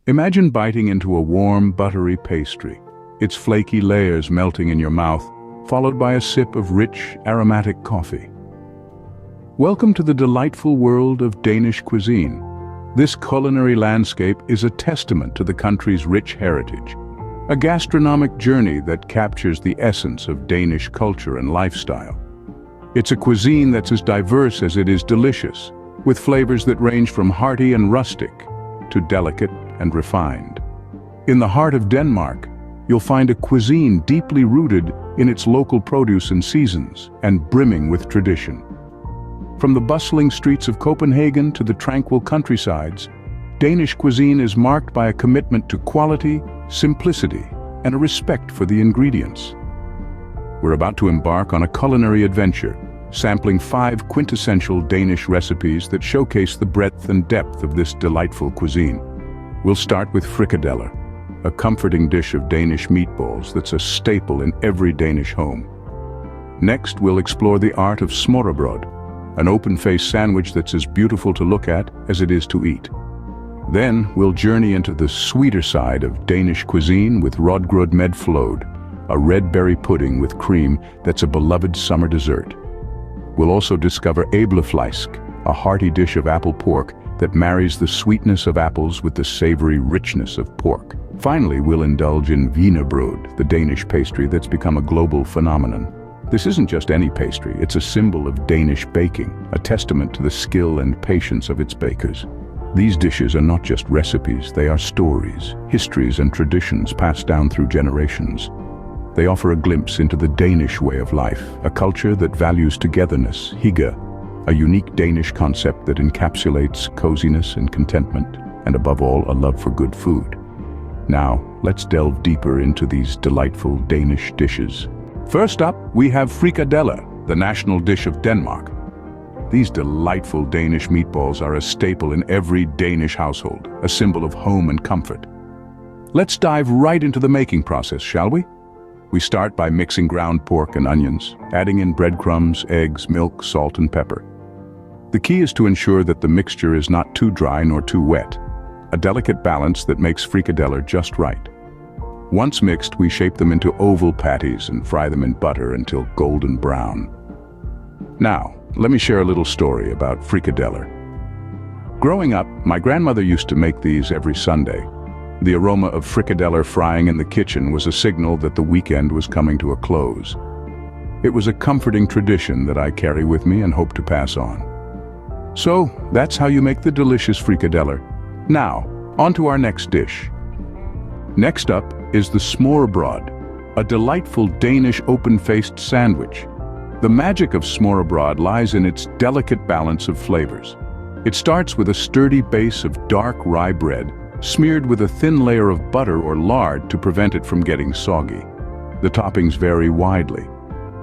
Imagine biting into a warm, buttery pastry, its flaky layers melting in your mouth, followed by a sip of rich, aromatic coffee. Welcome to the delightful world of Danish cuisine. This culinary landscape is a testament to the country's rich heritage, a gastronomic journey that captures the essence of Danish culture and lifestyle. It's a cuisine that's as diverse as it is delicious, with flavors that range from hearty and rustic to delicate and refined. In the heart of Denmark, you'll find a cuisine deeply rooted in its local produce and seasons, and brimming with tradition. From the bustling streets of Copenhagen to the tranquil countrysides, Danish cuisine is marked by a commitment to quality, simplicity, and a respect for the ingredients. We're about to embark on a culinary adventure, sampling 5 quintessential Danish recipes that showcase the breadth and depth of this delightful cuisine. We'll start with frikadeller, a comforting dish of Danish meatballs that's a staple in every Danish home. Next, we'll explore the art of smørrebrød, an open-faced sandwich that's as beautiful to look at as it is to eat. Then, we'll journey into the sweeter side of Danish cuisine with Rødgrød med fløde, a red berry pudding with cream that's a beloved summer dessert. We'll also discover æbleskiver, a hearty dish of apple pork that marries the sweetness of apples with the savory richness of pork. Finally, we'll indulge in wienerbrød, the Danish pastry that's become a global phenomenon. This isn't just any pastry, it's a symbol of Danish baking, a testament to the skill and patience of its bakers. These dishes are not just recipes, they are stories, histories and traditions passed down through generations. They offer a glimpse into the Danish way of life, a culture that values togetherness, hygge, a unique Danish concept that encapsulates coziness and contentment, and above all, a love for good food. Now, let's delve deeper into these delightful Danish dishes. First up, we have frikadeller, the national dish of Denmark. These delightful Danish meatballs are a staple in every Danish household, a symbol of home and comfort. Let's dive right into the making process, shall we? We start by mixing ground pork and onions, adding in breadcrumbs, eggs, milk, salt, and pepper. The key is to ensure that the mixture is not too dry nor too wet, a delicate balance that makes frikadeller just right. Once mixed, we shape them into oval patties and fry them in butter until golden brown. Now, let me share a little story about frikadeller. Growing up, my grandmother used to make these every Sunday. The aroma of frikadeller frying in the kitchen was a signal that the weekend was coming to a close. It was a comforting tradition that I carry with me and hope to pass on. So, that's how you make the delicious frikadeller. Now, on to our next dish. Next up is the smørrebrød, a delightful Danish open-faced sandwich. The magic of smørrebrød lies in its delicate balance of flavors. It starts with a sturdy base of dark rye bread, smeared with a thin layer of butter or lard to prevent it from getting soggy. The toppings vary widely,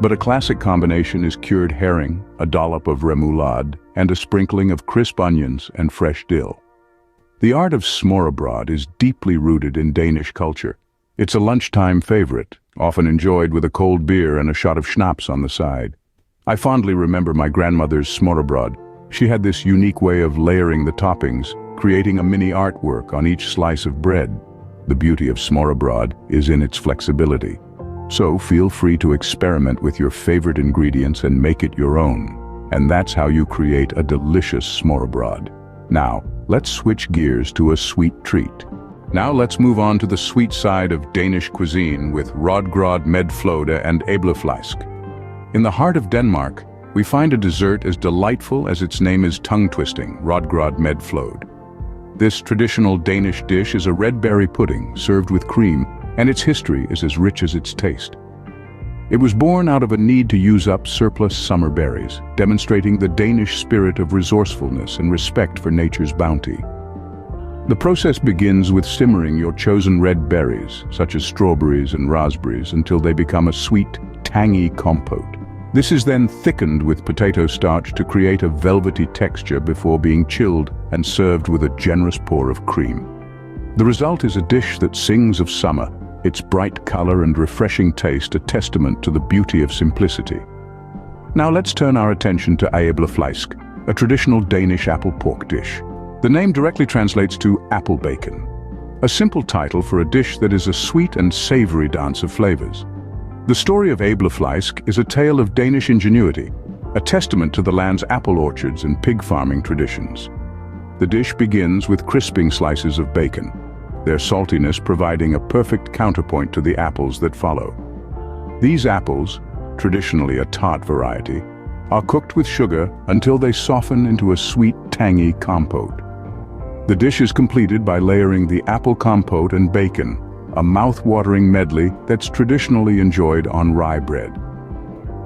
but a classic combination is cured herring, a dollop of remoulade, and a sprinkling of crisp onions and fresh dill. The art of smørrebrød is deeply rooted in Danish culture. It's a lunchtime favorite, often enjoyed with a cold beer and a shot of schnapps on the side. I fondly remember my grandmother's smørrebrød. She had this unique way of layering the toppings, creating a mini artwork on each slice of bread. The beauty of smørrebrød is in its flexibility. So feel free to experiment with your favorite ingredients and make it your own. And that's how you create a delicious smørrebrød. Now, let's switch gears to a sweet treat. Now let's move on to the sweet side of Danish cuisine with Rødgrød med fløde and æbleskiver. In the heart of Denmark, we find a dessert as delightful as its name is tongue-twisting, Rødgrød med fløde. This traditional Danish dish is a red berry pudding served with cream, and its history is as rich as its taste. It was born out of a need to use up surplus summer berries, demonstrating the Danish spirit of resourcefulness and respect for nature's bounty. The process begins with simmering your chosen red berries, such as strawberries and raspberries, until they become a sweet, tangy compote. This is then thickened with potato starch to create a velvety texture before being chilled and served with a generous pour of cream. The result is a dish that sings of summer, its bright color and refreshing taste a testament to the beauty of simplicity. Now let's turn our attention to æbleskiver, a traditional Danish apple pork dish. The name directly translates to apple bacon. a simple title for a dish that is a sweet and savory dance of flavors. The story of æbleskiver is a tale of Danish ingenuity, a testament to the land's apple orchards and pig farming traditions. The dish begins with crisping slices of bacon, their saltiness providing a perfect counterpoint to the apples that follow. These apples, traditionally a tart variety, are cooked with sugar until they soften into a sweet, tangy compote. The dish is completed by layering the apple compote and bacon, a mouth-watering medley that's traditionally enjoyed on rye bread.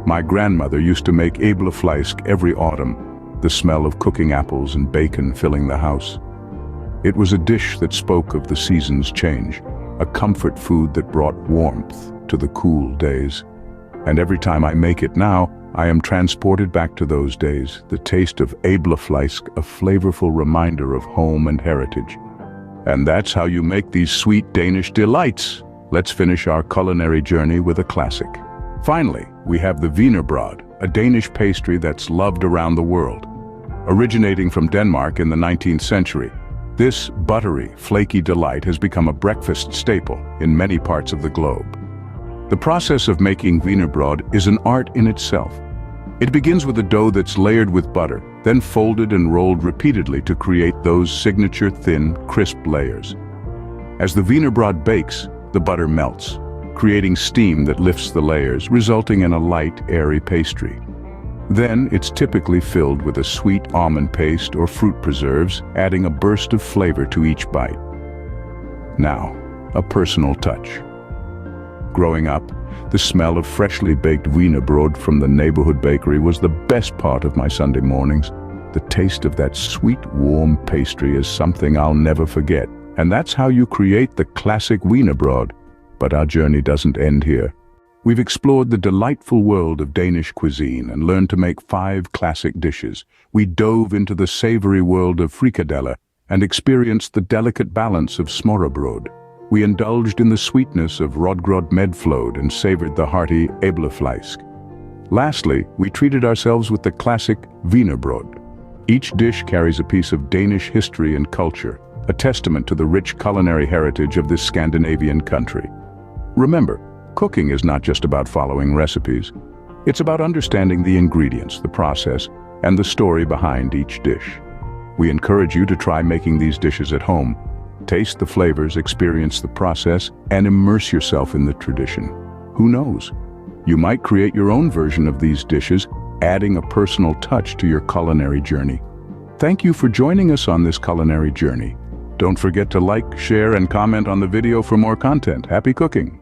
My grandmother used to make æbleskiver every autumn, the smell of cooking apples and bacon filling the house. It was a dish that spoke of the season's change, a comfort food that brought warmth to the cool days. And every time I make it now, I am transported back to those days, the taste of æbleskiver, a flavorful reminder of home and heritage. And that's how you make these sweet Danish delights. Let's finish our culinary journey with a classic. Finally, we have the wienerbrød, a Danish pastry that's loved around the world. Originating from Denmark in the 19th century, this buttery, flaky delight has become a breakfast staple in many parts of the globe. The process of making wienerbrød is an art in itself. It begins with a dough that's layered with butter, then folded and rolled repeatedly to create those signature thin, crisp layers. As the wienerbrød bakes, the butter melts, creating steam that lifts the layers, resulting in a light, airy pastry. Then it's typically filled with a sweet almond paste or fruit preserves, adding a burst of flavor to each bite. Now, a personal touch. Growing up, the smell of freshly baked wienerbrød from the neighborhood bakery was the best part of my Sunday mornings. The taste of that sweet, warm pastry is something I'll never forget. And that's how you create the classic wienerbrød. But our journey doesn't end here. We've explored the delightful world of Danish cuisine and learned to make 5 classic dishes. We dove into the savory world of frikadeller and experienced the delicate balance of smørrebrød. We indulged in the sweetness of Rødgrød medfløde and savored the hearty æbleskiver. Lastly, we treated ourselves with the classic wienerbrød. Each dish carries a piece of Danish history and culture, a testament to the rich culinary heritage of this Scandinavian country. Remember, cooking is not just about following recipes. It's about understanding the ingredients, the process, and the story behind each dish. We encourage you to try making these dishes at home. Taste the flavors, experience the process, and immerse yourself in the tradition. Who knows? You might create your own version of these dishes, adding a personal touch to your culinary journey. Thank you for joining us on this culinary journey. Don't forget to like, share, and comment on the video for more content. Happy cooking!